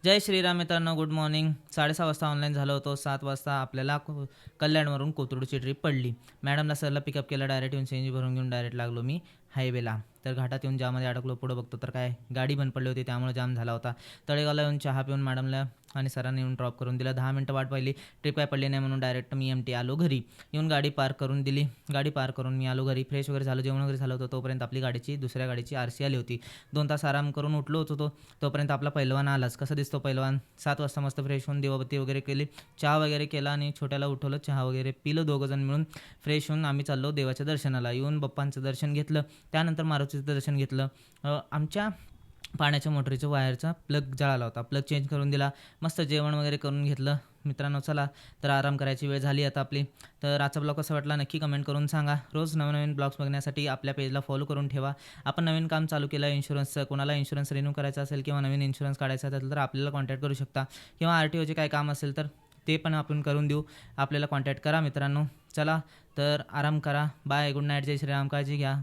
जय श्रीराम मित्रांनो, good morning. 6:30 वाजता online झालो होतो. 7 वाजता आपल्याला कल्याणवरून कोथरूडची ट्रिप पडली. मॅडमला सरला पिकअप केलं. डायरेक्ट येऊन सीएनजी भरून घेऊन डायरेक्ट लागलो मी हायवेला. तर घाटात येऊन जाममध्ये अडकलो. पुढं बघतो तर काय गाडी बंद पडली होती, त्यामुळे जाम झाला होता. तळेगावला येऊन चहा पिऊन मॅडमला आणि सरांनी येऊन ड्रॉप करून दिला. 10 मिनटं वाट पाहिली. ट्रिप काय पडली नाही म्हणून डायरेक्ट मी एमटी आलो घरी. येऊन गाडी पार्क करून दिली. गाडी पार्क करून मी आलो घरी. फ्रेश वगैरे झालो, जेवण वगैरे झालं होतं. तोपर्यंत आपली दुसऱ्या गाडीची आरसी आली होती. 2 तास आराम करून उठलो होतो तोपर्यंत आपला पैलवान आलाच. कसा दिसतो पैलवान? 7 वाजता मस्त फ्रेश होऊन दिवाबत्ती वगैरे केली, चहा वगैरे केला आणि छोट्याला उठवलं, चहा वगैरे पिलं. दोघंजण मिळून फ्रेश होऊन आम्ही चाललो देवाच्या दर्शनाला. येऊन बाप्पांचं दर्शन घेतलं, त्यानंतर मारुतीचं दर्शन घेतलं. आमच्या पाण्याच्या मोटरीचं वायरचा प्लग जळाला होता, प्लग चेंज करून दिला. मस्त जेवण वगैरे करून घेतलं. मित्रांनो, चला तर आराम करायची वेळ झाली आता आपली. तर आजचा ब्लॉग कसा वाटला नक्की कमेंट करून सांगा. रोज नवनवीन ब्लॉग्स बघण्यासाठी आपल्या पेजला फॉलो करून ठेवा. आपण नवीन काम चालू केलं इन्शुरन्सचं. कोणाला इन्शुरन्स रिन्यू करायचा असेल किंवा नवीन इन्शुरन्स काढायचा असेल तर आपल्याला कॉन्टॅक्ट करू शकता, किंवा RTOचे काय काम असेल तर ते पण आपण करून देऊ. आपल्याला कॉन्टॅक्ट करा मित्रांनो. चला तर आराम करा. बाय, गुड नाईट, जय श्रीराम, काळजी घ्या.